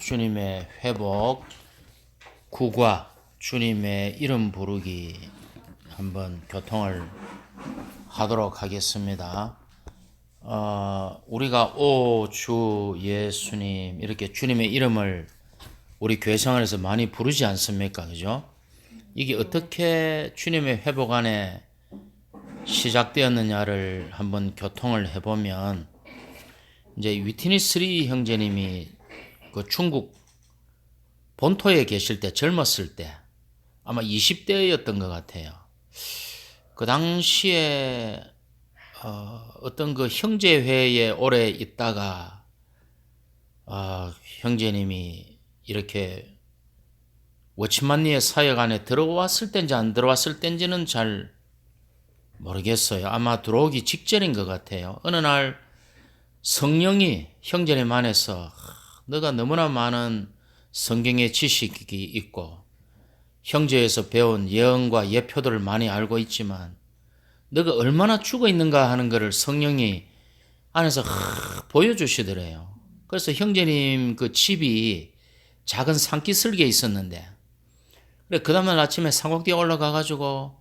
주님의 회복, 구과, 주님의 이름 부르기 한번 교통을 하도록 하겠습니다. 우리가 오 주 예수님 이렇게 주님의 이름을 우리 교회 생활에서 많이 부르지 않습니까? 그죠? 이게 어떻게 주님의 회복 안에 시작되었느냐를 한번 교통을 해보면, 이제 위트니 스리 형제님이 그 중국 본토에 계실 때, 젊었을 때 아마 20대였던 것 같아요. 그 당시에 어떤 그 형제회에 오래 있다가 형제님이 이렇게 워치만리의 사역 안에 들어왔을 때인지 안 들어왔을 때인지는 잘 모르겠어요. 아마 들어오기 직전인 것 같아요. 어느 날 성령이 형제님 안에서 너가 너무나 많은 성경의 지식이 있고 형제에서 배운 예언과 예표들을 많이 알고 있지만 너가 얼마나 죽어 있는가 하는 것을 성령이 안에서 보여주시더래요. 그래서 형제님 그 집이 작은 산기슭에 있었는데, 그래 그 다음날 아침에 산꼭대에 올라가가지고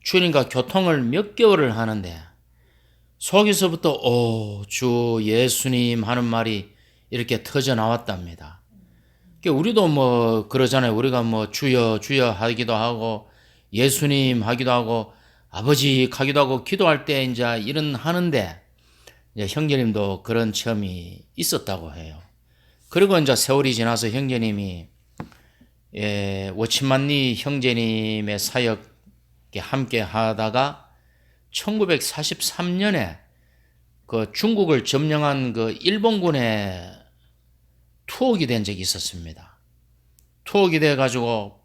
주님과 교통을 몇 개월을 하는데 속에서부터 오 주 예수님 하는 말이 이렇게 터져 나왔답니다. 우리도 뭐 그러잖아요. 우리가 뭐 주여 주여 하기도 하고 예수님 하기도 하고 아버지 하기도 하고 기도할 때 이제 이런 하는데, 이제 형제님도 그런 체험이 있었다고 해요. 그리고 이제 세월이 지나서 형제님이 워치만리 형제님의 사역에 함께 하다가 1943년에 그 중국을 점령한 그 일본군에 투옥이 된 적이 있었습니다. 투옥이 돼가지고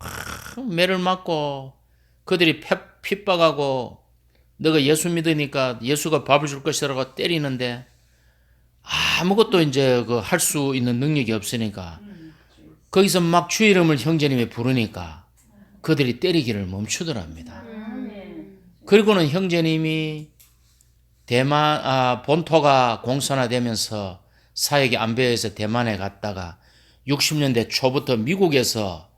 매를 맞고 그들이 핍박하고 너가 예수 믿으니까 예수가 밥을 줄 것이라고 때리는데 아무것도 이제 그 할 수 있는 능력이 없으니까 거기서 막 주 이름을 형제님이 부르니까 그들이 때리기를 멈추더랍니다. 그리고는 형제님이 대만 본토가 공산화되면서 사역이 안배해서 대만에 갔다가 60년대 초부터 미국에서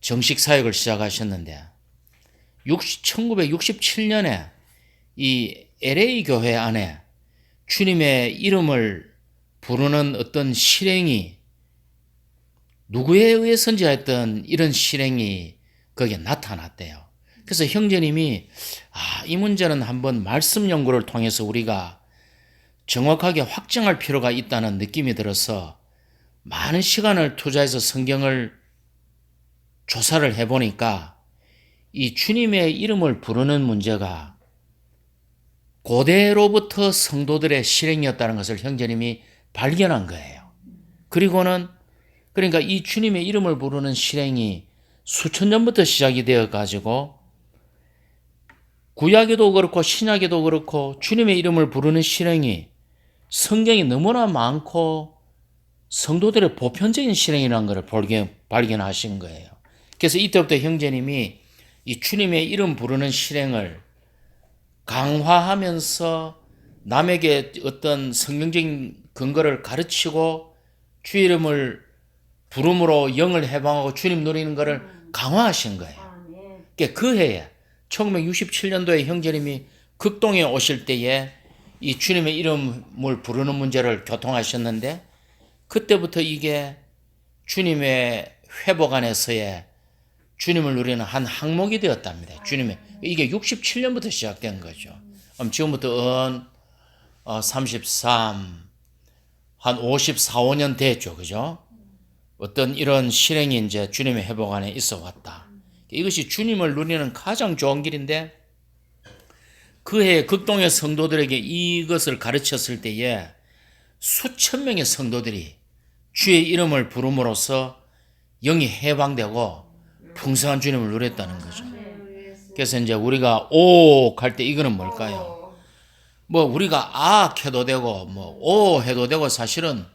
정식 사역을 시작하셨는데 1967년에 이 LA 교회 안에 주님의 이름을 부르는 어떤 실행이, 누구에 의해서인지 하여튼 이런 실행이 거기에 나타났대요. 그래서 형제님이 이 문제는 한번 말씀 연구를 통해서 우리가 정확하게 확정할 필요가 있다는 느낌이 들어서 많은 시간을 투자해서 성경을 조사를 해보니까 이 주님의 이름을 부르는 문제가 고대로부터 성도들의 실행이었다는 것을 형제님이 발견한 거예요. 그리고는 그러니까 이 주님의 이름을 부르는 실행이 수천 년부터 시작이 되어 가지고 구약에도 그렇고 신약에도 그렇고 주님의 이름을 부르는 실행이 성경이 너무나 많고 성도들의 보편적인 실행이라는 것을 발견하신 거예요. 그래서 이때부터 형제님이 이 주님의 이름 부르는 실행을 강화하면서 남에게 어떤 성경적인 근거를 가르치고 주 이름을 부름으로 영을 해방하고 주님 누리는 것을 강화하신 거예요. 그 해에 1967년도에 형제님이 극동에 오실 때에 이 주님의 이름을 부르는 문제를 교통하셨는데, 그때부터 이게 주님의 회복 안에서의 주님을 누리는 한 항목이 되었답니다. 주님의 이게 67년부터 시작된 거죠. 지금부터 33, 한 54, 5년 됐죠. 그죠? 어떤 이런 실행이 이제 주님의 회복 안에 있어 왔다. 이것이 주님을 누리는 가장 좋은 길인데, 그 해 극동의 성도들에게 이것을 가르쳤을 때에 수천 명의 성도들이 주의 이름을 부름으로써 영이 해방되고 풍성한 주님을 누렸다는 거죠. 그래서 이제 우리가 오 할 때 이거는 뭘까요? 뭐 우리가 아 해도 되고 뭐 오 해도 되고 사실은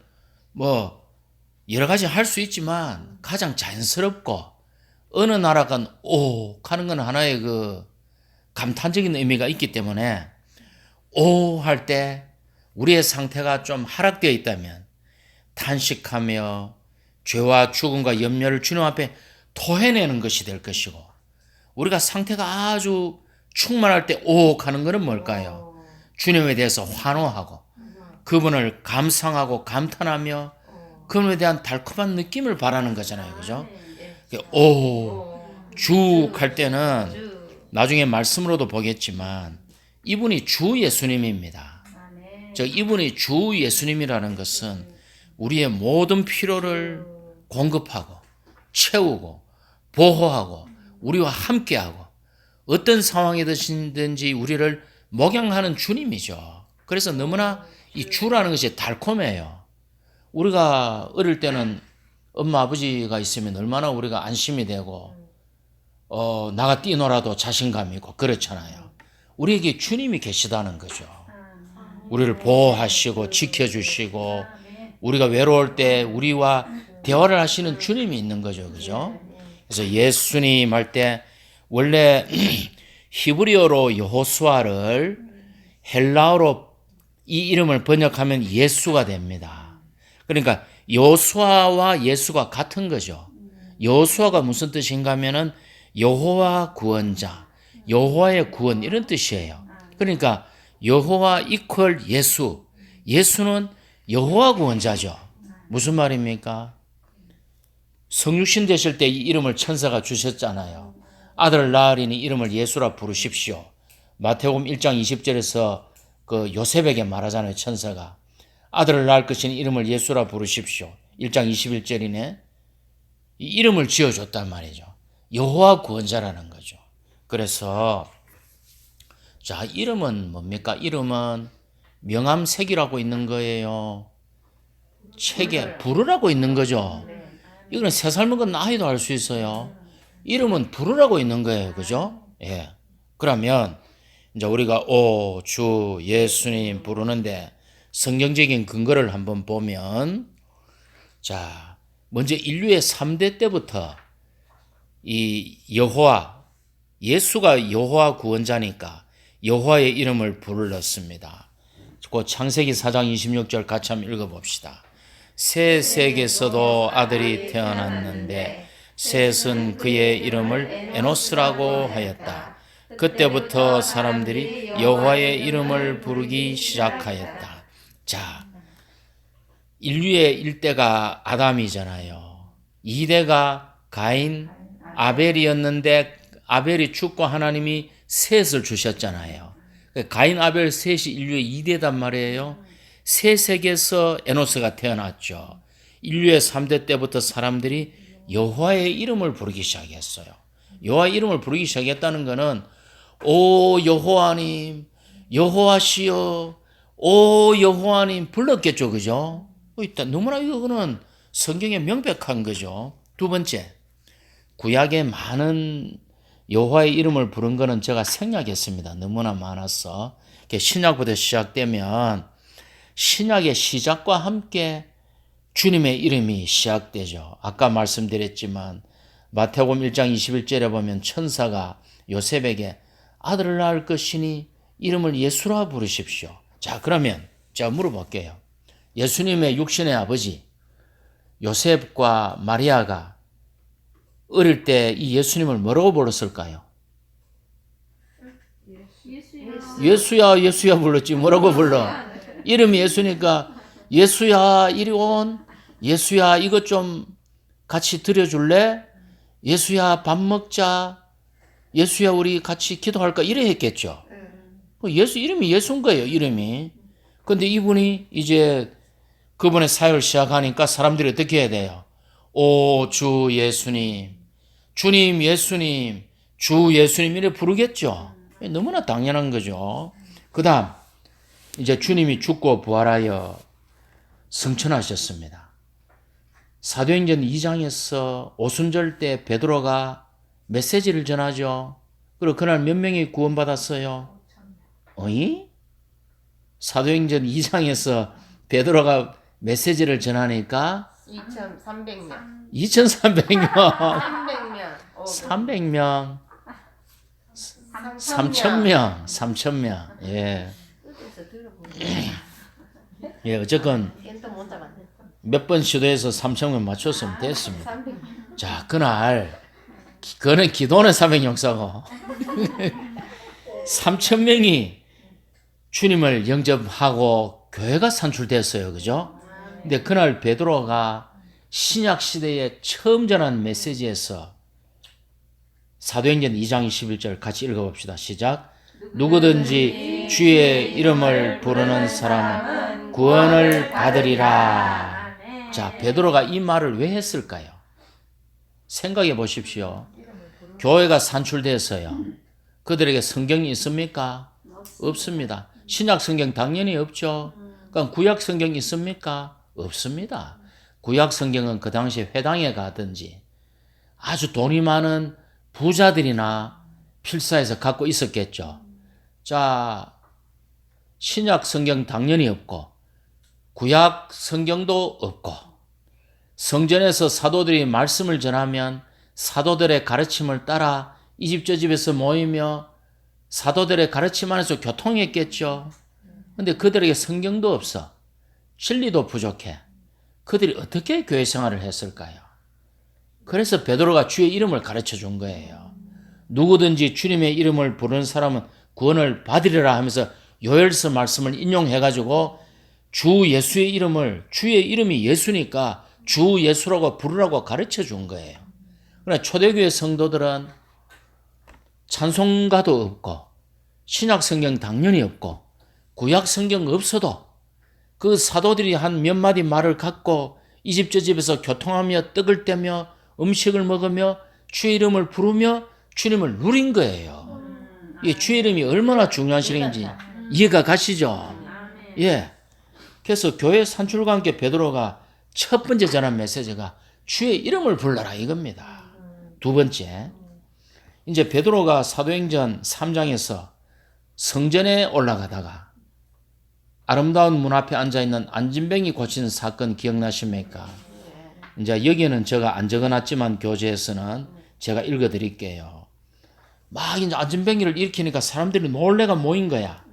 뭐 여러 가지 할 수 있지만 가장 자연스럽고 어느 나라가 오 하는 건 하나의 그 감탄적인 의미가 있기 때문에 오 할 때 우리의 상태가 좀 하락되어 있다면 탄식하며 죄와 죽음과 염려를 주님 앞에 토해내는 것이 될 것이고, 우리가 상태가 아주 충만할 때 오옥하는 것은 뭘까요? 주님에 대해서 환호하고 그분을 감상하고 감탄하며 그분에 대한 달콤한 느낌을 바라는 거잖아요. 그죠? 쭉 할 때는 나중에 말씀으로도 보겠지만 이분이 주 예수님입니다. 이분이 주 예수님이라는 것은 우리의 모든 필요를 공급하고 채우고 보호하고 우리와 함께하고 어떤 상황이든지 우리를 목양하는 주님이죠. 그래서 너무나 이 주라는 것이 달콤해요. 우리가 어릴 때는 엄마 아버지가 있으면 얼마나 우리가 안심이 되고 나가 뛰놀아도 자신감이 있고 그렇잖아요. 우리에게 주님이 계시다는 거죠. 우리를 보호하시고 지켜주시고 우리가 외로울 때 우리와 대화를 하시는 주님이 있는 거죠. 그죠? 그래서 예수님 할 때 원래 히브리어로 여호수아를 헬라어로 이 이름을 번역하면 예수가 됩니다. 그러니까 여호수아와 예수가 같은 거죠. 여호수아가 무슨 뜻인가 하면은 여호와 구원자, 여호와의 구원 이런 뜻이에요. 그러니까 여호와 이퀄 예수, 예수는 여호와 구원자죠. 무슨 말입니까? 성육신 되실 때 이 이름을 천사가 주셨잖아요. 아들 낳으리니 이름을 예수라 부르십시오. 마태복음 1장 20절에서 그 요셉에게 말하잖아요. 천사가 아들을 낳을 것이니 이름을 예수라 부르십시오. 1장 21절이네. 이 이름을 지어줬단 말이죠. 여호와 구원자라는 거죠. 그래서 자, 이름은 뭡니까? 이름은 명함색이라고 있는 거예요. 책에 부르라고 있는 거죠. 이거는 새 삶은 건 아이도 할 수 있어요. 이름은 부르라고 있는 거예요. 그죠? 예. 그러면 이제 우리가 오, 주, 예수님 부르는데 성경적인 근거를 한번 보면 자, 먼저 인류의 3대 때부터 이 여호와, 예수가 여호와 구원자니까 여호와의 이름을 불렀습니다. 그 창세기 4장 26절 같이 한번 읽어봅시다. 셋에게서도 아들이 태어났는데 셋은 그의 이름을 에노스라고 하였다. 그때부터 사람들이 여호와의 이름을 부르기 시작하였다. 자, 인류의 1대가 아담이잖아요. 2대가 가인, 아벨이었는데 아벨이 죽고 하나님이 셋을 주셨잖아요. 가인, 아벨, 셋이 인류의 2대단 말이에요. 셋에게서 에노스가 태어났죠. 인류의 3대 때부터 사람들이 여호와의 이름을 부르기 시작했어요. 여호와의 이름을 부르기 시작했다는 것은 오 여호와님, 여호와시여, 오 여호와님 불렀겠죠. 그죠? 일단 너무나 이거는 성경에 명백한 거죠. 두 번째, 구약에 많은 여호와의 이름을 부른 거는 제가 생략했습니다. 너무나 많아서. 신약부터 시작되면 신약의 시작과 함께 주님의 이름이 시작되죠. 아까 말씀드렸지만 마태복음 1장 21절에 보면 천사가 요셉에게 아들을 낳을 것이니 이름을 예수라 부르십시오. 자, 그러면 제가 물어볼게요. 예수님의 육신의 아버지 요셉과 마리아가 어릴 때 이 예수님을 뭐라고 불렀을까요? 예수야, 예수야 불렀지. 뭐라고 불러? 이름이 예수니까 예수야 이리 온, 예수야 이것 좀 같이 드려줄래? 예수야 밥 먹자, 예수야 우리 같이 기도할까? 이래 했겠죠. 예수 이름이 예수인 거예요. 이름이. 근데 이분이 이제 그분의 사역을 시작하니까 사람들이 어떻게 해야 돼요? 오 주 예수님, 주님 예수님, 주 예수님 이래 부르겠죠. 너무나 당연한 거죠. 그 다음 이제 주님이 죽고 부활하여 승천하셨습니다. 사도행전 2장에서 오순절 때 베드로가 메시지를 전하죠. 그리고 그날 몇 명이 구원받았어요? 어이? 사도행전 2장에서 베드로가 메시지를 전하니까 2,300명. 2,300명, 300명. 300명, 3,000명, 3,000명. 예. 예, 어쨌건 깬또 못 잡았네. 몇 번 시도해서 3,000명 맞췄으면 됐습니다. 300명. 자, 그날 그는 기도는 300 역사고 3,000명이 주님을 영접하고 교회가 산출됐어요. 그죠? 근데 그날 베드로가 신약 시대에 처음 전한 메시지에서 사도행전 2장 21절 같이 읽어봅시다. 시작. 누구든지 주의 이름을 부르는 사람은 구원을 받으리라. 자, 베드로가 이 말을 왜 했을까요? 생각해 보십시오. 교회가 산출됐어요. 그들에게 성경이 있습니까? 없습니다. 신약 성경 당연히 없죠. 그럼 구약 성경 있습니까? 없습니다. 구약 성경은 그 당시에 회당에 가든지 아주 돈이 많은 부자들이나 필사해서 갖고 있었겠죠. 자, 신약 성경 당연히 없고 구약 성경도 없고 성전에서 사도들이 말씀을 전하면 사도들의 가르침을 따라 이 집 저 집에서 모이며 사도들의 가르침 안에서 교통했겠죠. 근데 그들에게 성경도 없어. 진리도 부족해. 그들이 어떻게 교회 생활을 했을까요? 그래서 베드로가 주의 이름을 가르쳐 준 거예요. 누구든지 주님의 이름을 부르는 사람은 구원을 받으리라 하면서 요엘서 말씀을 인용해가지고 주 예수의 이름을, 주의 이름이 예수니까 주 예수라고 부르라고 가르쳐 준 거예요. 그러나 초대교회 성도들은 찬송가도 없고 신약 성경 당연히 없고 구약 성경 없어도 그 사도들이 한 몇 마디 말을 갖고 이 집 저 집에서 교통하며 떡을 떼며 음식을 먹으며 주의 이름을 부르며 주님을 누린 거예요. 이 주의 이름이 얼마나 중요한 실행인지 이해가 가시죠? 예. 그래서 교회 산출과 함께 베드로가 첫 번째 전한 메시지가 주의 이름을 불러라 이겁니다. 두 번째, 이제 베드로가 사도행전 3장에서 성전에 올라가다가 아름다운 문 앞에 앉아있는 안진뱅이 고치는 사건 기억나십니까? 이제 여기는 제가 안 적어놨지만 교재에서는 제가 읽어드릴게요. 막 이제 안진뱅이를 일으키니까 사람들이 놀래가 모인 거야.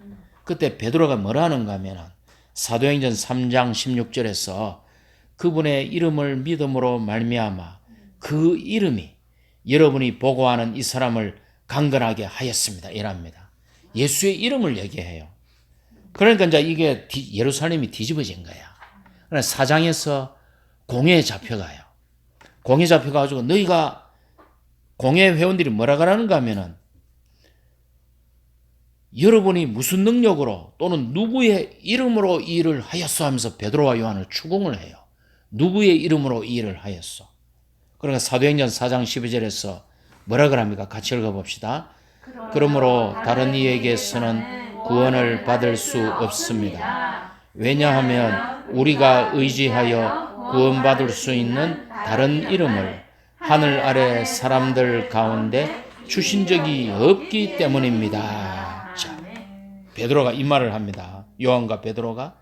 그때 베드로가 뭐라 하는가 하면은 사도행전 3장 16절에서 그분의 이름을 믿음으로 말미암아 그 이름이 여러분이 보고하는 이 사람을 강건하게 하였습니다. 이랍니다. 예수의 이름을 얘기해요. 그러니까 이제 이게 예루살렘이 뒤집어진 거야. 그러나 사장에서 공회에 잡혀가요. 공회 잡혀가지고 너희가 공회 회원들이 뭐라 그러는가 하면은 여러분이 무슨 능력으로 또는 누구의 이름으로 이 일을 하였어 하면서 베드로와 요한을 추궁을 해요. 누구의 이름으로 이 일을 하였어. 그러니까 사도행전 4장 12절에서 뭐라 그럽니까? 같이 읽어봅시다. 그러므로 다른 이에게서는 구원을 받을 수 없습니다. 왜냐하면 우리가 의지하여 구원받을 수 있는 다른 이름을 하늘 아래 사람들 가운데 주신 적이 없기 때문입니다. 자, 베드로가 이 말을 합니다. 요한과 베드로가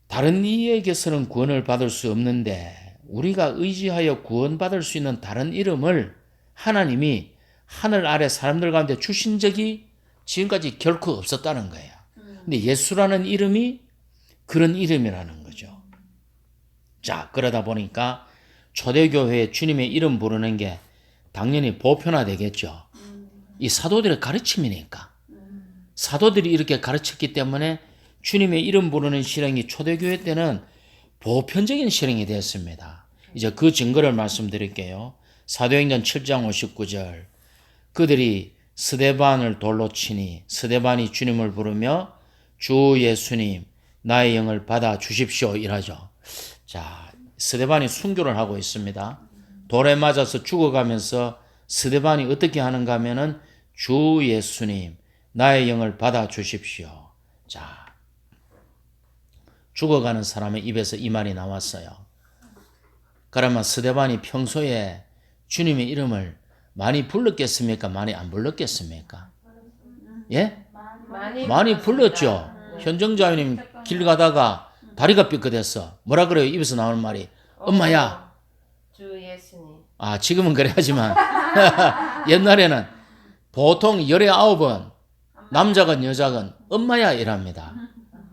다른 이에게서는 구원을 받을 수 없는데 우리가 의지하여 구원받을 수 있는 다른 이름을 하나님이 하늘 아래 사람들 가운데 주신 적이 지금까지 결코 없었다는 거예요. 근데 예수라는 이름이 그런 이름이라는 거죠. 자, 그러다 보니까 초대교회에 주님의 이름 부르는 게 당연히 보편화되겠죠. 이 사도들의 가르침이니까. 사도들이 이렇게 가르쳤기 때문에 주님의 이름 부르는 실행이 초대교회 때는 보편적인 실행이 되었습니다. 이제 그 증거를 말씀드릴게요. 사도행전 7장 59절 그들이 스데반을 돌로 치니 스데반이 주님을 부르며 주 예수님 나의 영을 받아 주십시오 이라죠. 자, 스데반이 순교를 하고 있습니다. 돌에 맞아서 죽어가면서 스데반이 어떻게 하는가 하면은 주 예수님 나의 영을 받아 주십시오. 자, 죽어가는 사람의 입에서 이 말이 나왔어요. 그러면 스데반이 평소에 주님의 이름을 많이 불렀겠습니까? 많이 안 불렀겠습니까? 예? 많이 불렀죠. 현정자유님 길 가다가 다리가 삐끗했어. 뭐라 그래요? 입에서 나오는 말이 엄마야. 주 예수님. 아, 지금은 그래야지만 옛날에는 보통 19번 남자건 여자건 엄마야 이랍니다.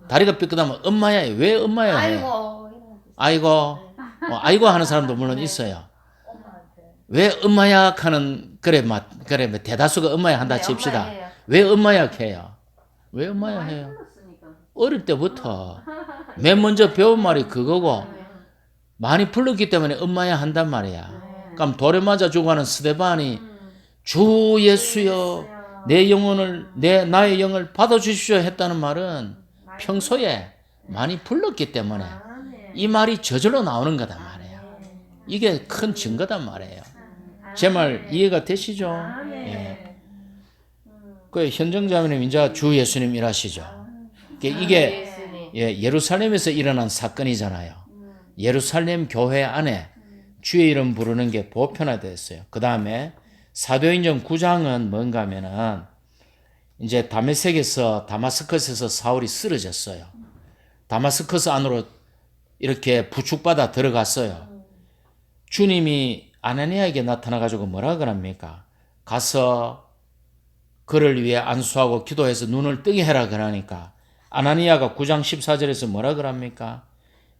다리가 삐끗하면 엄마야. 왜 엄마야 해? 아이고 아이고, 아이고 하는 사람도 물론 있어요. 왜 엄마야 하는, 그래, 대다수가 엄마야 한다 네, 칩시다. 엄마예요. 왜 엄마야 해요? 왜 엄마야 해요? 어릴 때부터 맨 먼저 배운 말이 그거고, 많이 불렀기 때문에 엄마야 한단 말이야. 그럼 돌에 맞아 죽어가는 스데반이 주 예수여 내 영혼을 나의 영을 받아주십시오 했다는 말은 평소에 많이 불렀기 때문에 이 말이 저절로 나오는 거단 말이에요. 이게 큰 증거단 말이에요. 제 말 이해가 되시죠? 예. 그 현정자매님 이제 주 예수님 일하시죠. 이게 예수님. 예루살렘에서 일어난 사건이잖아요. 예루살렘 교회 안에 주의 이름 부르는 게 보편화됐어요. 그 다음에 사도행전 9장은 뭔가 하면은 이제 다마스커스에서 사울이 쓰러졌어요. 다마스커스 안으로 이렇게 부축받아 들어갔어요. 주님이 아나니아에게 나타나가지고 뭐라 그럽니까? 가서 그를 위해 안수하고 기도해서 눈을 뜨게 해라 그러니까 아나니아가 9장 14절에서 뭐라 그럽니까?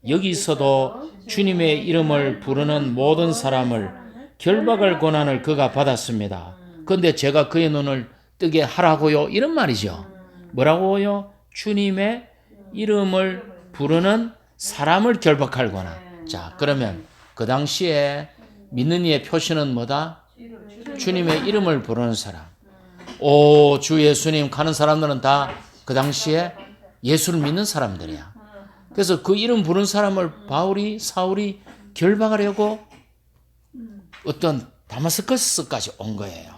여기서도 주님의 이름을 부르는 모든 사람을 결박할 권한을 그가 받았습니다. 그런데 제가 그의 눈을 뜨게 하라고요? 이런 말이죠. 뭐라고요? 주님의 이름을 부르는 사람을 결박할 권한. 자, 그러면 그 당시에 믿는 이의 표시는 뭐다? 주님의 이름을 부르는 사람. 오, 주 예수님 가는 사람들은 다 그 당시에 예수를 믿는 사람들이야. 그래서 그 이름 부른 사람을 사울이 결박하려고 어떤 다마스커스까지 온 거예요.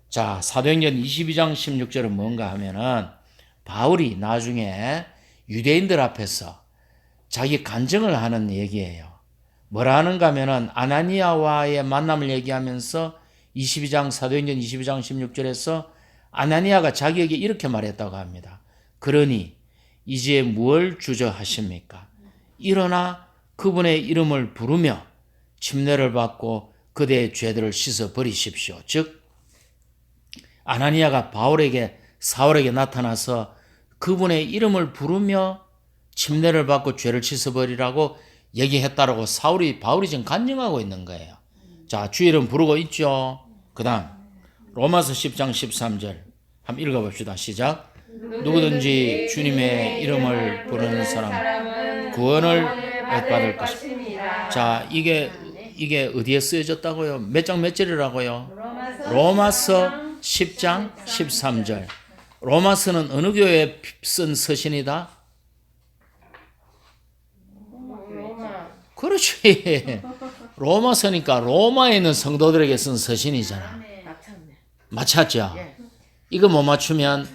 자, 사도행전 22장 16절은 뭔가 하면은 바울이 나중에 유대인들 앞에서 자기 간증을 하는 얘기예요. 뭐라 하는가 하면은 아나니아와의 만남을 얘기하면서 22장 사도행전 22장 16절에서 아나니아가 자기에게 이렇게 말했다고 합니다. 그러니 이제 무엇을 주저하십니까? 일어나 그분의 이름을 부르며 침례를 받고 그대의 죄들을 씻어 버리십시오. 즉 아나니아가 사울에게 나타나서 그분의 이름을 부르며 침례를 받고 죄를 씻어 버리라고 얘기했다라고 바울이 지금 간증하고 있는 거예요. 자, 주 이름 부르고 있죠. 그다음 로마서 10장 13절 한번 읽어봅시다. 시작. 누구든지 주님의 이름을 부르는 사람 구원을 받을 것입니다. 자, 이게 어디에 쓰여졌다고요? 몇 장 몇 절이라고요? 로마서 10장 13절. 로마서는 어느 교회에 쓴 서신이다? 그렇지. 로마서니까 로마에 있는 성도들에게 쓴 서신이잖아. 맞췄죠? 이거 못 맞추면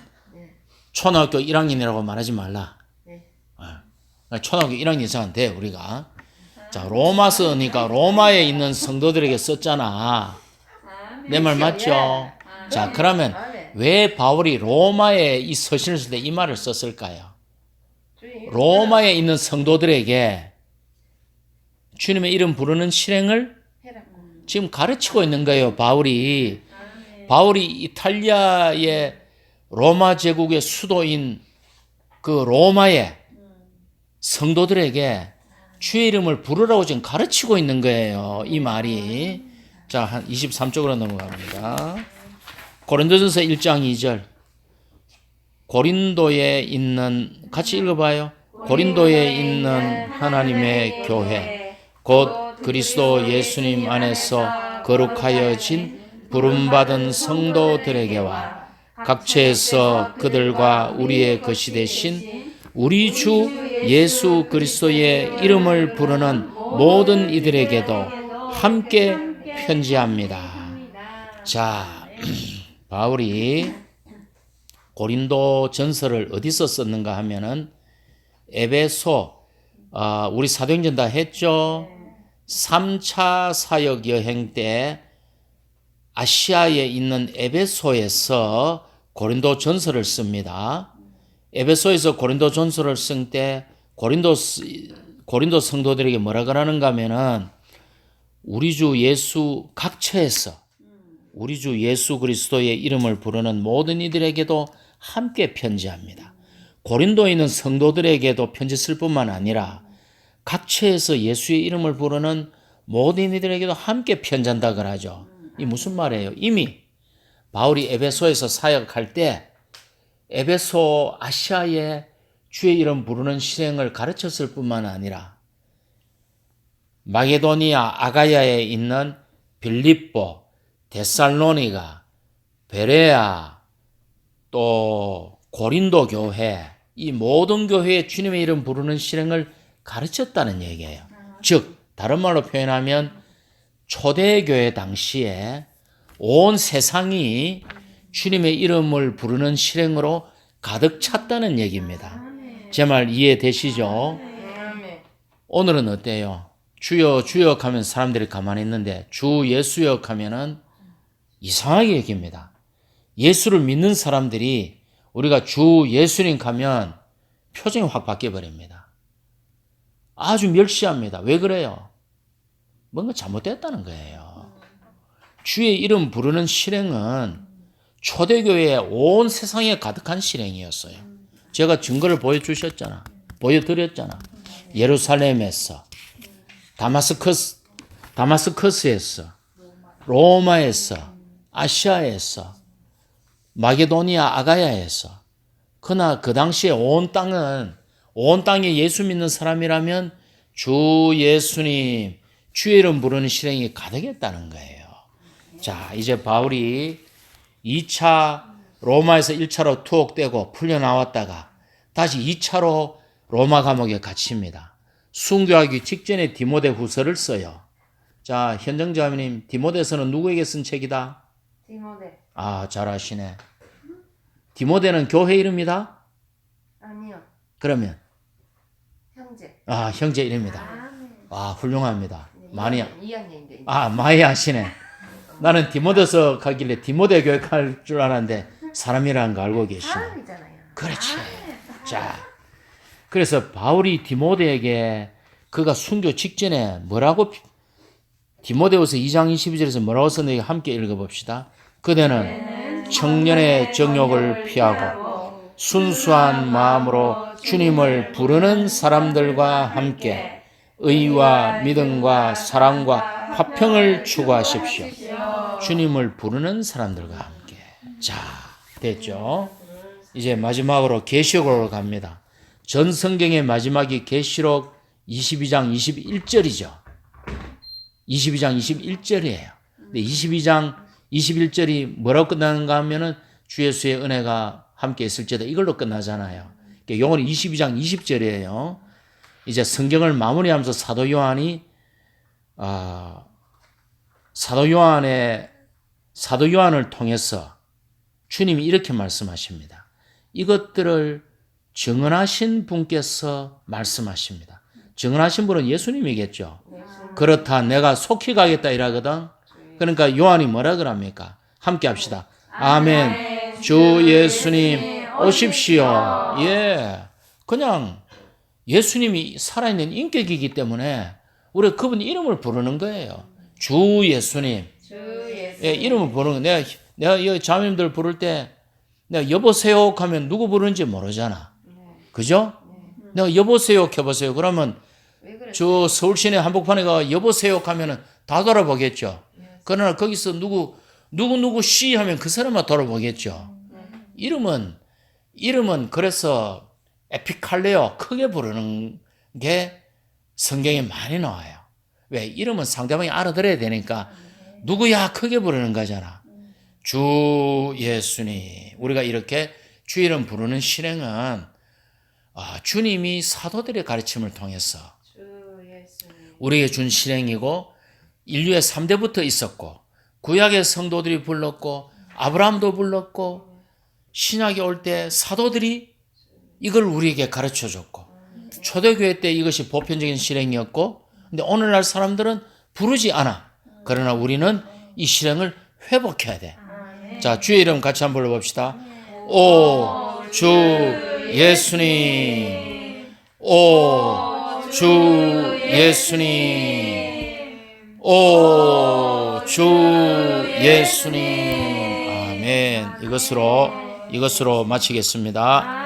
초등학교 1학년이라고 말하지 말라. 초등학교 1학년 이상은 돼, 우리가. 자, 로마서니까 로마에 있는 성도들에게 썼잖아. 내 말 맞죠? 자, 그러면 왜 바울이 로마에 이 서신을 쓸 때 이 말을 썼을까요? 로마에 있는 성도들에게 주님의 이름 부르는 실행을 지금 가르치고 있는 거예요, 바울이. 바울이 이탈리아의 로마 제국의 수도인 그 로마의 성도들에게 주의 이름을 부르라고 지금 가르치고 있는 거예요, 이 말이. 자, 한 23쪽으로 넘어갑니다. 고린도전서 1장 2절. 고린도에 있는, 같이 읽어봐요. 고린도에 있는 하나님의 교회, 곧 그리스도 예수님 안에서 거룩하여진 부름받은 성도들에게와 각처에서 그들과 우리의 것이 되신 우리 주 예수 그리스도의 이름을 부르는 모든 이들에게도 함께 편지합니다. 자, 바울이 고린도 전서를 어디서 썼는가 하면은 에베소, 우리 사도행전 다 했죠. 3차 사역 여행 때 아시아에 있는 에베소에서 고린도 전서를 씁니다. 에베소에서 고린도 전서를 쓸 때 고린도 성도들에게 뭐라 그러는가 하면은 우리 주 예수 각처에서 우리 주 예수 그리스도의 이름을 부르는 모든 이들에게도 함께 편지합니다. 고린도에 있는 성도들에게도 편지 쓸 뿐만 아니라 각처에서 예수의 이름을 부르는 모든 이들에게도 함께 편지한다 그러죠. 이 무슨 말이에요? 이미 바울이 에베소에서 사역할 때 에베소 아시아에 주의 이름 부르는 실행을 가르쳤을 뿐만 아니라 마게도니아 아가야에 있는 빌립보, 데살로니가, 베레아, 또 고린도 교회, 이 모든 교회에 주님의 이름 부르는 실행을 가르쳤다는 얘기예요. 즉 다른 말로 표현하면 초대교회 당시에 온 세상이 주님의 이름을 부르는 실행으로 가득 찼다는 얘기입니다. 제 말 이해되시죠? 오늘은 어때요? 주여 주여 하면 사람들이 가만히 있는데 주 예수여 하면은 이상하게 여깁니다. 예수를 믿는 사람들이 우리가 주 예수님 가면 표정이 확 바뀌어 버립니다. 아주 멸시합니다. 왜 그래요? 뭔가 잘못됐다는 거예요. 주의 이름 부르는 실행은 초대교회의 온 세상에 가득한 실행이었어요. 제가 증거를 보여드렸잖아. 예루살렘에서, 다마스커스에서, 로마에서, 아시아에서, 마게도니아 아가야에서, 그러나 그 당시에 온 땅에 예수 믿는 사람이라면 주 예수님, 주의 이름 부르는 실행이 가득했다는 거예요. 자, 이제 바울이 2차 로마에서 1차로 투옥되고 풀려나왔다가 다시 2차로 로마 감옥에 갇힙니다. 순교하기 직전에 디모데 후서를 써요. 자, 현정자매님, 디모데서는 누구에게 쓴 책이다? 디모데. 아, 잘 아시네. 디모데는 교회 이름이다? 아니요. 그러면? 형제. 아, 형제 이름이다. 아, 훌륭합니다. 많이 아시네. 나는 디모데서 가길래 디모데 교회 갈 줄 알았는데 사람이라는 거 알고 계시네. 사람이잖아요. 그렇지. 자, 그래서 바울이 디모데에게 그가 순교 직전에 뭐라고 디모데후서 2장 22절에서 뭐라고 썼는지 함께 읽어봅시다. 그대는 청년의 정욕을 피하고 순수한 마음으로 주님을 부르는 사람들과 함께 의와 믿음과 사랑과 화평을 추구하십시오. 주님을 부르는 사람들과 함께. 자, 됐죠? 이제 마지막으로 계시록으로 갑니다. 전 성경의 마지막이 계시록 22장 21절이죠. 22장 21절이에요. 근데 22장 21절이 뭐라고 끝나는가 하면은 주 예수의 은혜가 함께 있을지어다 이걸로 끝나잖아요. 그러니까 영어는 22장 20절이에요. 이제 성경을 마무리하면서 사도 요한을 통해서 주님이 이렇게 말씀하십니다. 이것들을 증언하신 분께서 말씀하십니다. 증언하신 분은 예수님이겠죠. 그렇다 내가 속히 가겠다 이라거든. 그러니까 요한이 뭐라 그럽니까? 함께 합시다. 아멘. 주 예수님 오십시오. 예, 그냥 예수님이 살아있는 인격이기 때문에 우리가 그분 이름을 부르는 거예요. 주 예수님. 예, 이름을 부르는 거예요. 내가 이 자매님들 부를 때 내가 여보세요 하면 누구 부르는지 모르잖아. 그죠? 내가 여보세요 해보세요. 그러면 저 서울시내 한복판에 가 여보세요 하면은 다 돌아보겠죠. 그러나 거기서 누구 씨 하면 그 사람만 돌아보겠죠. 이름은 그래서 에피칼레오 크게 부르는 게 성경에 많이 나와요. 왜? 이름은 상대방이 알아들어야 되니까 누구야 크게 부르는 거잖아. 주 예수님. 우리가 이렇게 주 이름 부르는 실행은 주님이 사도들의 가르침을 통해서 우리에게 준 실행이고 인류의 3대부터 있었고 구약의 성도들이 불렀고 아브라함도 불렀고 신약에 올 때 사도들이 이걸 우리에게 가르쳐 줬고 초대교회 때 이것이 보편적인 실행이었고 근데 오늘날 사람들은 부르지 않아. 그러나 우리는 이 실행을 회복해야 돼. 자, 주의 이름 같이 한번 불러봅시다. 오 주 예수님. 오 주 예수님. 오 주 예수님. 아멘. 이것으로 마치겠습니다.